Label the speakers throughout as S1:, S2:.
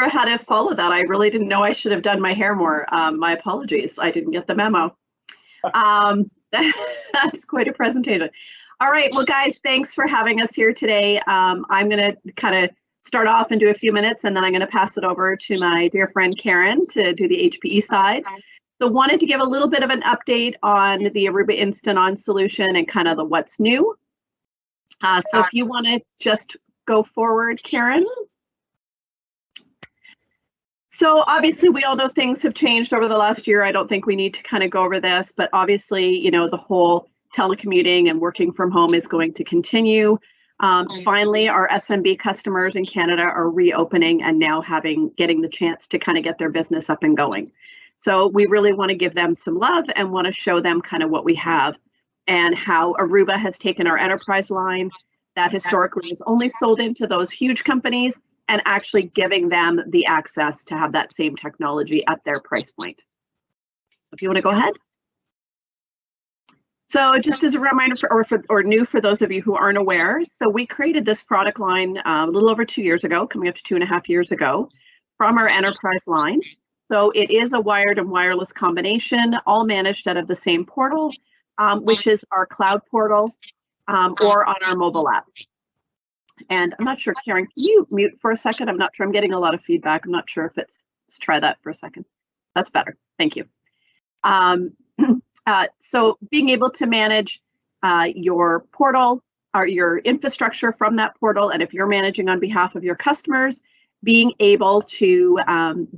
S1: sure how to follow that. I really didn't know I should have done my hair more. My apologies. I didn't get the memo. That's quite a presentation. All right. Well, guys, thanks for having us here today. I'm going to kind of start off and do a few minutes, and then I'm going to pass it over to my dear friend Karen to do the HPE side. So wanted to give a little bit of an update on the Aruba Instant On solution and kind of the what's new. So if you want to just go forward, Karen. So obviously we all know things have changed over the last year. I don't think we need to kind of go over this, but obviously, you know, the whole telecommuting and working from home is going to continue. Finally, our SMB customers in Canada are reopening and now getting the chance to kind of get their business up and going. So we really want to give them some love and want to show them kind of what we have and how Aruba has taken our enterprise line that historically is only sold into those huge companies and actually giving them the access to have that same technology at their price point. So if you want to go ahead. So just as a reminder or new for those of you who aren't aware, so we created this product line a little over 2 years ago, coming up to 2.5 years ago from our enterprise line. So it is a wired and wireless combination, all managed out of the same portal, which is our cloud portal or on our mobile app. And I'm not sure, Karen, can you mute for a second? I'm not sure, I'm getting a lot of feedback. I'm not sure if let's try that for a second. That's better, thank you. So being able to manage your portal or your infrastructure from that portal, and if you're managing on behalf of your customers, being able to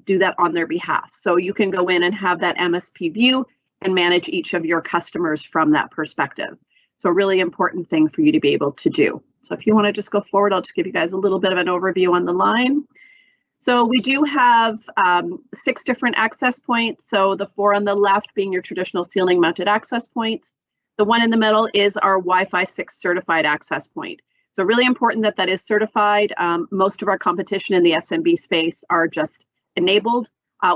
S1: do that on their behalf. So you can go in and have that MSP view and manage each of your customers from that perspective. So a really important thing for you to be able to do. So if you want to just go forward, I'll just give you guys a little bit of an overview on the line. So we do have 6 different access points. So the 4 on the left being your traditional ceiling mounted access points. The one in the middle is our Wi-Fi 6 certified access point. So really important that that is certified. Most of our competition in the SMB space are just enabled.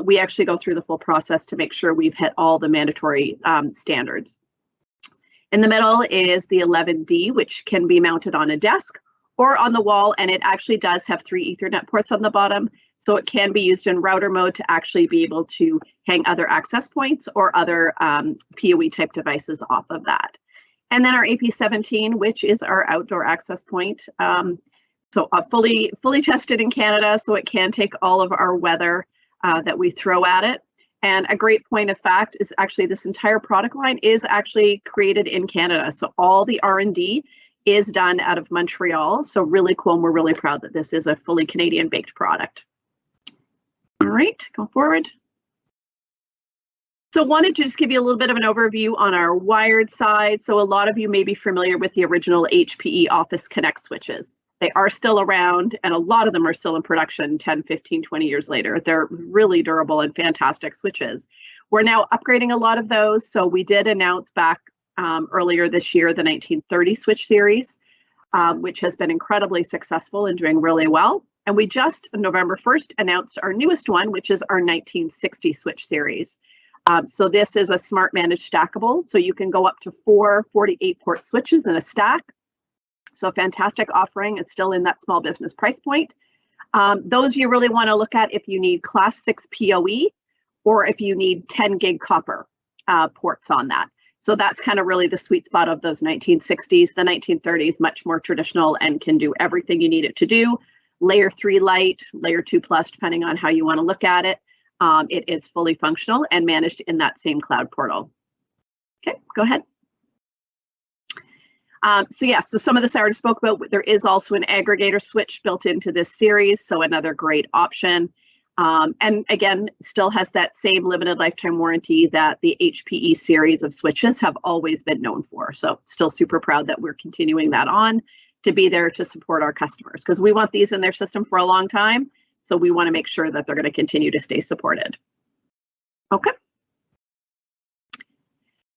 S1: We actually go through the full process to make sure we've hit all the mandatory standards. In the middle is the 11D, which can be mounted on a desk or on the wall, and it actually does have 3 Ethernet ports on the bottom. So it can be used in router mode to actually be able to hang other access points or other PoE type devices off of that. And then our AP17, which is our outdoor access point. So fully tested in Canada, so it can take all of our weather that we throw at it. And a great point of fact is actually this entire product line is actually created in Canada. So all the R&D is done out of Montreal. So really cool, and we're really proud that this is a fully Canadian baked product. All right, go forward. So wanted to just give you a little bit of an overview on our wired side. So a lot of you may be familiar with the original HPE Office Connect switches. They are still around, and a lot of them are still in production 10, 15, 20 years later. They're really durable and fantastic switches. We're now upgrading a lot of those. So we did announce back earlier this year the 1930 switch series, which has been incredibly successful and doing really well. And we just, on November 1st, announced our newest one, which is our 1960 switch series. So this is a smart managed stackable. So you can go up to 4 48 port switches in a stack. So fantastic offering. It's still in that small business price point. Those you really want to look at if you need class 6 PoE or if you need 10 gig copper ports on that. So that's kind of really the sweet spot of those 1960s. The 1930s, much more traditional and can do everything you need it to do. Layer 3 light, layer 2 plus, depending on how you want to look at it. It is fully functional and managed in that same cloud portal. Okay, go ahead. So some of this I already spoke about. There is also an aggregator switch built into this series, so another great option. And again, still has that same limited lifetime warranty that the HPE series of switches have always been known for. So still super proud that we're continuing that on to be there to support our customers, because we want these in their system for a long time. So we want to make sure that they're going to continue to stay supported. Okay.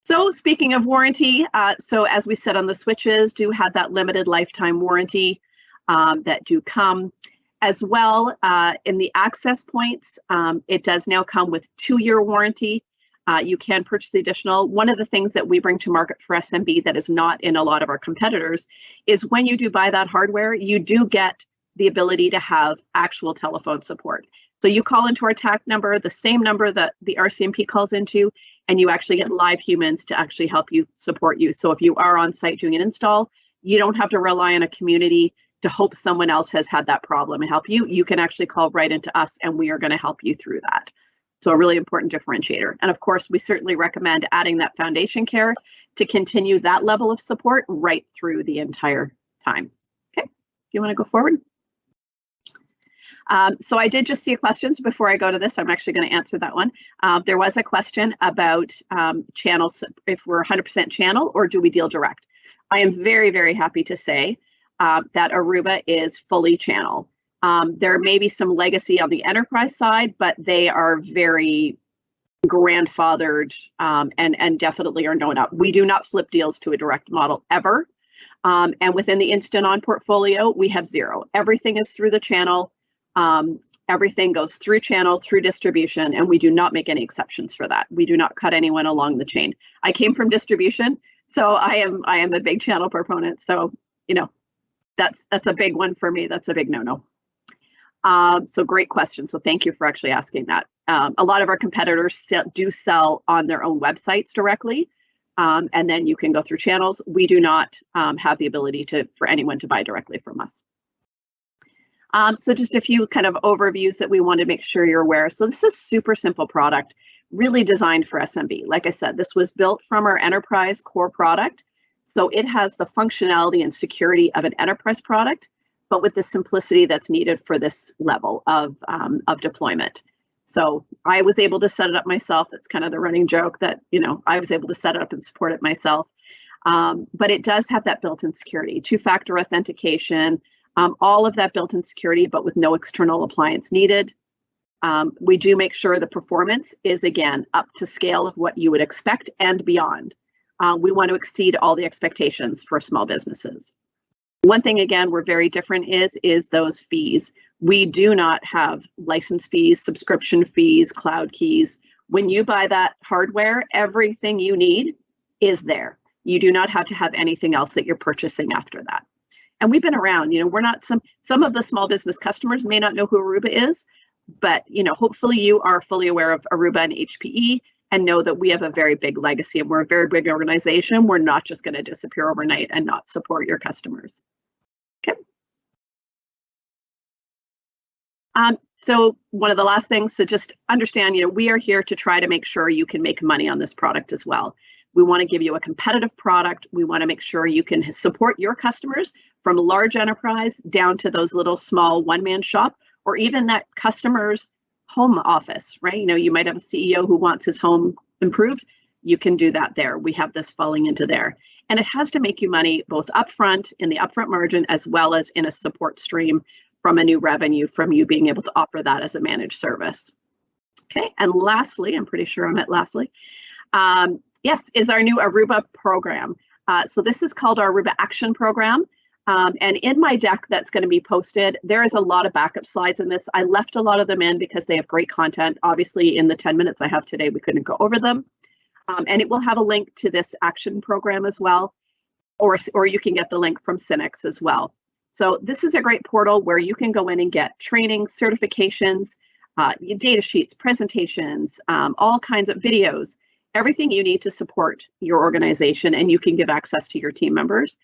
S1: So speaking of warranty, so as we said on the switches, do have that limited lifetime warranty that do come as well. In the access points, it does now come with 2-year warranty. You can purchase the additional. One of the things that we bring to market for SMB that is not in a lot of our competitors is when you do buy that hardware, you do get the ability to have actual telephone support. So you call into our TAC number, the same number that the RCMP calls into, and you actually get live humans to actually help you, support you. So if you are on site doing an install, you don't have to rely on a community to hope someone else has had that problem and help you. You can actually call right into us and we are going to help you through that. So a really important differentiator. And of course, we certainly recommend adding that foundation care to continue that level of support right through the entire time. Okay, do you want to go forward? So I did just see a question. So before I go to this, I'm actually going to answer that one. There was a question about channels, if we're 100% channel or do we deal direct? I am very, very happy to say that Aruba is fully channel. There may be some legacy on the enterprise side, but they are very grandfathered and definitely are known up. We do not flip deals to a direct model ever. And within the Instant On portfolio, we have zero. Everything is through the channel. Everything goes through channel, through distribution, and we do not make any exceptions for that. We do not cut anyone along the chain. I came from distribution, so I am a big channel proponent. So, you know, that's a big one for me. That's a big no-no. So great question. So thank you for actually asking that. A lot of our competitors do sell on their own websites directly, and then you can go through channels. We do not have the ability for anyone to buy directly from us. So just a few kind of overviews that we want to make sure you're aware. So this is a super simple product, really designed for SMB. Like I said, this was built from our enterprise core product. So it has the functionality and security of an enterprise product, but with the simplicity that's needed for this level of deployment. So I was able to set it up myself. That's kind of the running joke that, you know, I was able to set it up and support it myself. But it does have that built-in security, two-factor authentication, all of that built-in security, but with no external appliance needed. We do make sure the performance is, again, up to scale of what you would expect and beyond. We want to exceed all the expectations for small businesses. One thing, again, we're very different is those fees. We do not have license fees, subscription fees, cloud keys. When you buy that hardware, everything you need is there. You do not have to have anything else that you're purchasing after that. And we've been around, you know, we're not some of the small business customers may not know who Aruba is, but, you know, hopefully you are fully aware of Aruba and HPE and know that we have a very big legacy and we're a very big organization. We're not just going to disappear overnight and not support your customers. Okay. So one of the last things to just understand, you know, we are here to try to make sure you can make money on this product as well. We want to give you a competitive product. We want to make sure you can support your customers from large enterprise down to those little small one-man shop, or even that customer's home office, right? You know, you might have a CEO who wants his home improved. You can do that there. We have this falling into there. And it has to make you money both upfront in the upfront margin as well as in a support stream from a new revenue from you being able to offer that as a managed service. Okay, and lastly, I'm pretty sure I'm at lastly, yes, is our new Aruba program. So this is called our Aruba Action Program. And in my deck that's going to be posted, there is a lot of backup slides in this. I left a lot of them in because they have great content. Obviously, in the 10 minutes I have today, we couldn't go over them. And it will have a link to this action program as well, or you can get the link from Synex as well. So this is a great portal where you can go in and get training, certifications, data sheets, presentations, all kinds of videos, everything you need to support your organization, and you can give access to your team members.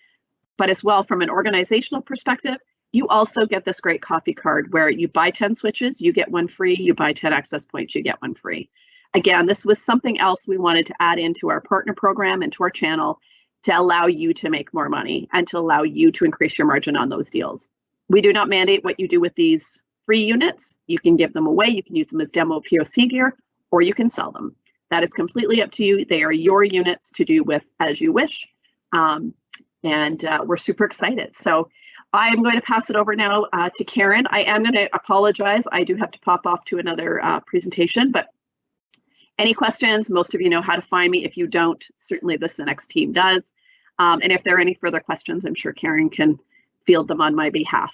S1: But as well, from an organizational perspective, you also get this great coffee card where you buy 10 switches, you get one free, you buy 10 access points, you get one free. Again, this was something else we wanted to add into our partner program and to our channel to allow you to make more money and to allow you to increase your margin on those deals. We do not mandate what you do with these free units. You can give them away, you can use them as demo POC gear, or you can sell them. That is completely up to you. They are your units to do with as you wish. And we're super excited. So I'm going to pass it over now to Karen. I am going to apologize. I do have to pop off to another presentation, but any questions, most of you know how to find me. If you don't, certainly the Synex team does. And if there are any further questions, I'm sure Karen can field them on my behalf.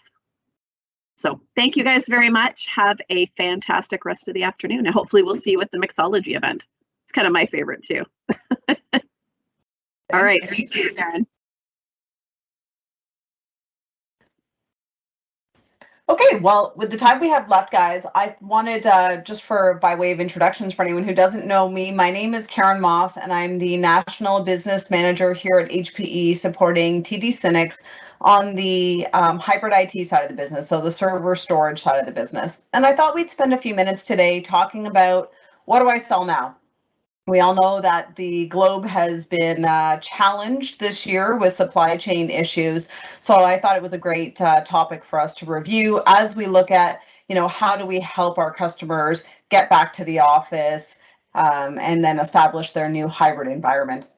S1: So thank you guys very much. Have a fantastic rest of the afternoon. And hopefully we'll see you at the mixology event. It's kind of my favorite too. All right, thank you, Karen.
S2: Okay, well, with the time we have left, guys, I wanted just for by way of introductions for anyone who doesn't know me, my name is Karen Moss, and I'm the National Business Manager here at HPE, supporting TD SYNNEX on the hybrid IT side of the business, so the server storage side of the business. And I thought we'd spend a few minutes today talking about, what do I sell now? We all know that the globe has been challenged this year with supply chain issues. So I thought it was a great topic for us to review as we look at, how do we help our customers get back to the office and then establish their new hybrid environment.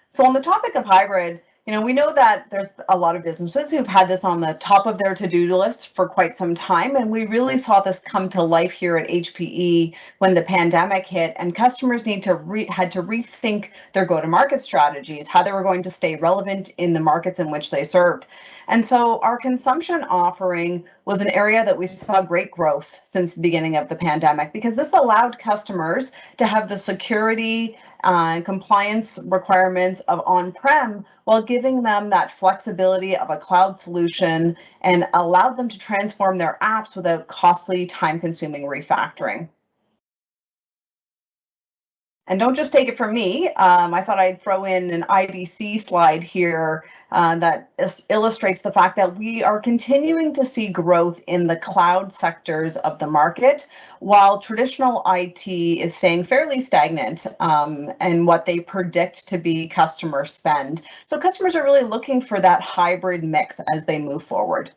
S2: So on the topic of hybrid, we know that there's a lot of businesses who've had this on the top of their to-do list for quite some time, and we really saw this come to life here at HPE when the pandemic hit, and customers had to rethink their go-to-market strategies, how they were going to stay relevant in the markets in which they served. And so our consumption offering was an area that we saw great growth since the beginning of the pandemic, because this allowed customers to have the security and compliance requirements of on-prem while giving them that flexibility of a cloud solution and allowed them to transform their apps without costly, time-consuming refactoring. And don't just take it from me. I thought I'd throw in an IDC slide here that illustrates the fact that we are continuing to see growth in the cloud sectors of the market, while traditional IT is staying fairly stagnant and what they predict to be customer spend. So customers are really looking for that hybrid mix as they move forward.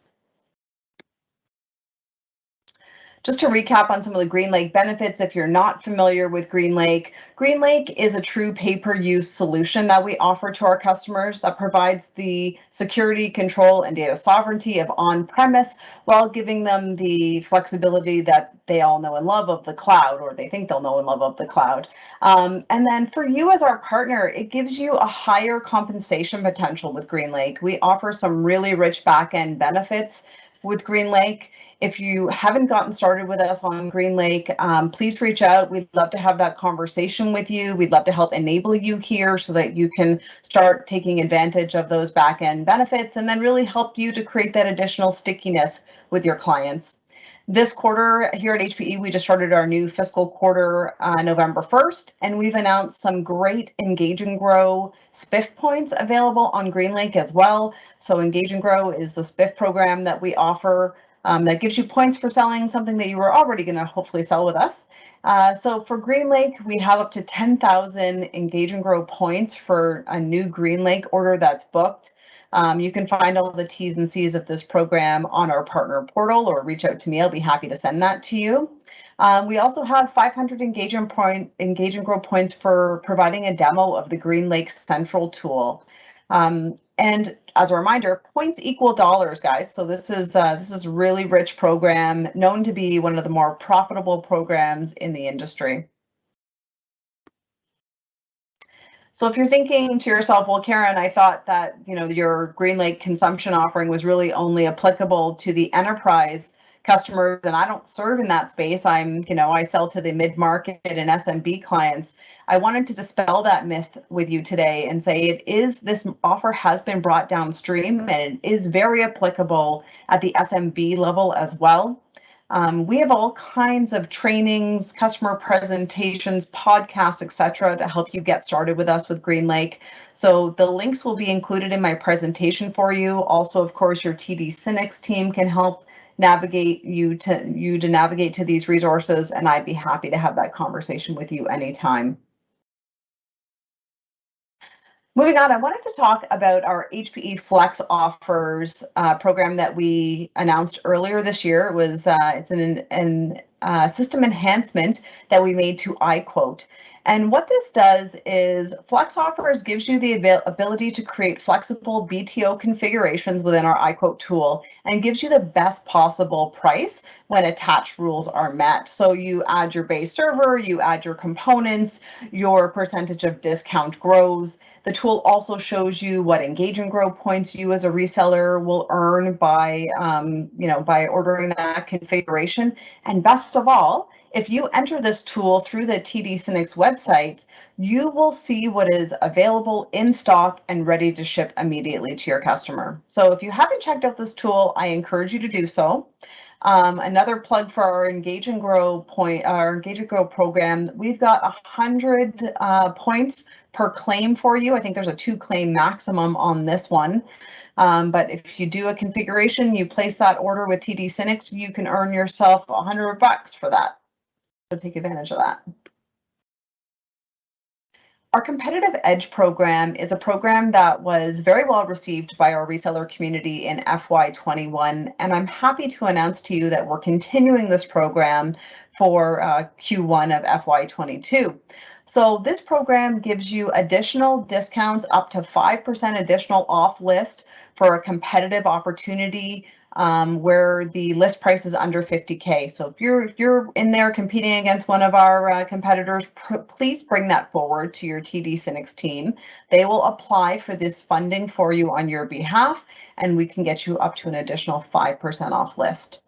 S2: Just to recap on some of the GreenLake benefits, if you're not familiar with GreenLake, GreenLake is a true pay-per-use solution that we offer to our customers that provides the security, control, and data sovereignty of on-premise while giving them the flexibility that they all know and love of the cloud, or they think they'll know and love of the cloud. And then for you as our partner, it gives you a higher compensation potential with GreenLake. We offer some really rich back-end benefits with GreenLake. If you haven't gotten started with us on GreenLake, please reach out. We'd love to have that conversation with you. We'd love to help enable you here so that you can start taking advantage of those back-end benefits and then really help you to create that additional stickiness with your clients. This quarter here at HPE, we just started our new fiscal quarter November 1st, and we've announced some great Engage and Grow SPIF points available on GreenLake as well. So Engage and Grow is the SPIF program that we offer that gives you points for selling something that you were already going to hopefully sell with us. So for GreenLake, we have up to 10,000 Engage and Grow points for a new GreenLake order that's booked. You can find all the T's and C's of this program on our partner portal or reach out to me. I'll be happy to send that to you. We also have 500 Engage and Grow points for providing a demo of the GreenLake Central tool. And as a reminder, points equal dollars, guys. So this is a really rich program, known to be one of the more profitable programs in the industry. So if you're thinking to yourself, well, Karen, I thought that your GreenLake consumption offering was really only applicable to the enterprise customers, and I don't serve in that space. I sell to the mid-market and SMB clients. I wanted to dispel that myth with you today and say this offer has been brought downstream and it is very applicable at the SMB level as well. We have all kinds of trainings, customer presentations, podcasts, etc., to help you get started with us with GreenLake. So the links will be included in my presentation for you. Also, of course, your TD SYNNEX team can help navigate you to navigate to these resources, and I'd be happy to have that conversation with you anytime. Moving on, I wanted to talk about our HPE Flex Offers program that we announced earlier this year. It was it's an system enhancement that we made to iQuote. And what this does is Flex Offers gives you the ability to create flexible BTO configurations within our iQuote tool and gives you the best possible price when attached rules are met. So you add your base server, you add your components, your percentage of discount grows. The tool also shows you what Engage and Grow points you as a reseller will earn by, by ordering that configuration. And best of all, if you enter this tool through the TD SYNNEX website, you will see what is available in stock and ready to ship immediately to your customer. So if you haven't checked out this tool, I encourage you to do so. Another plug for our Engage and Grow program. We've got 100 points per claim for you. I think there's a 2-claim maximum on this one. But if you do a configuration, you place that order with TD SYNNEX, you can earn yourself $100 for that. So take advantage of that. Our Competitive Edge program is a program that was very well received by our reseller community in FY21, and I'm happy to announce to you that we're continuing this program for Q1 of FY22. So this program gives you additional discounts up to 5% additional off list for a competitive opportunity where the list price is under 50K. So if you're in there competing against one of our competitors, please bring that forward to your TD SYNNEX team. They will apply for this funding for you on your behalf, and we can get you up to an additional 5% off list.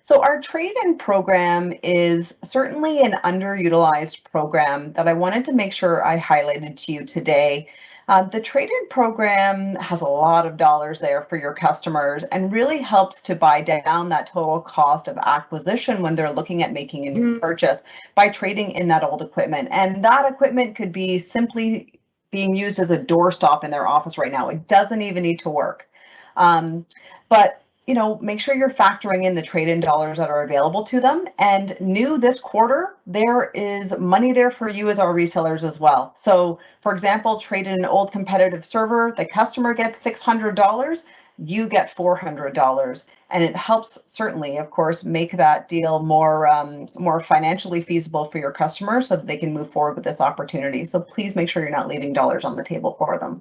S2: So our trade-in program is certainly an underutilized program that I wanted to make sure I highlighted to you today. The trade-in program has a lot of dollars there for your customers and really helps to buy down that total cost of acquisition when they're looking at making a new purchase by trading in that old equipment. And that equipment could be simply being used as a doorstop in their office right now. It doesn't even need to work. But you know, make sure you're factoring in the trade-in dollars that are available to them. And new this quarter, there is money there for you as our resellers as well. So for example, trade in an old competitive server, the customer gets $600, you get $400. And it helps certainly, of course, make that deal more financially feasible for your customers so that they can move forward with this opportunity. So please make sure you're not leaving dollars on the table for them.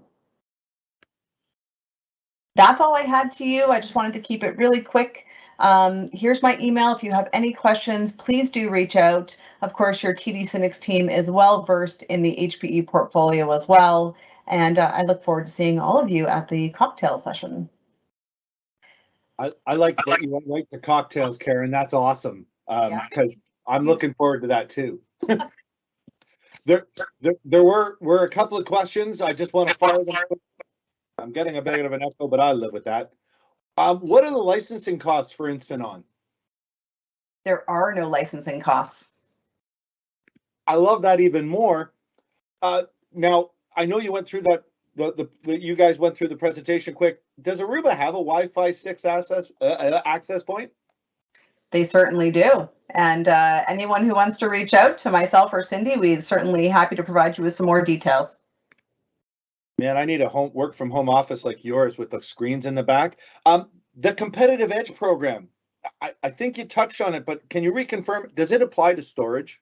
S2: That's all I had to you. I just wanted to keep it really quick. Here's my email. If you have any questions, please do reach out. Of course, your TD SYNNEX team is well versed in the HPE portfolio as well. And I look forward to seeing all of you at the cocktail session.
S3: I like that you like the cocktails, Karen. That's awesome. Because I'm looking forward to that too. There were a couple of questions. I just want to fire them. I'm getting a bit of an echo, but I'll live with that. What are the licensing costs for Instant-On?
S2: There are no licensing costs.
S3: I love that even more. Now, I know you went through that. You guys went through the presentation quick. Does Aruba have a Wi-Fi 6 access point?
S2: They certainly do. And anyone who wants to reach out to myself or Cindy, we're certainly happy to provide you with some more details.
S3: Man, I need a work from home office like yours with the screens in the back. The Competitive Edge program, I think you touched on it, but can you reconfirm, does it apply to storage?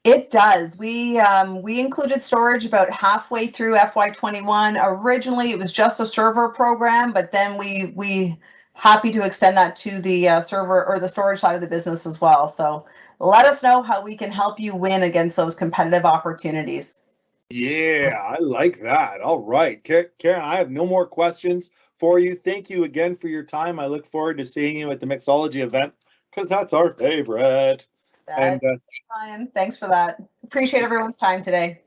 S2: It does. We included storage about halfway through FY21. Originally, it was just a server program, but then we happy to extend that to the server or the storage side of the business as well. So let us know how we can help you win against those competitive opportunities.
S3: Yeah, I like that. All right, Karen, I have no more questions for you. Thank you again for your time. I look forward to seeing you at the Mixology event because that's our favorite.
S2: That's fine. Thanks for that. Appreciate everyone's time today.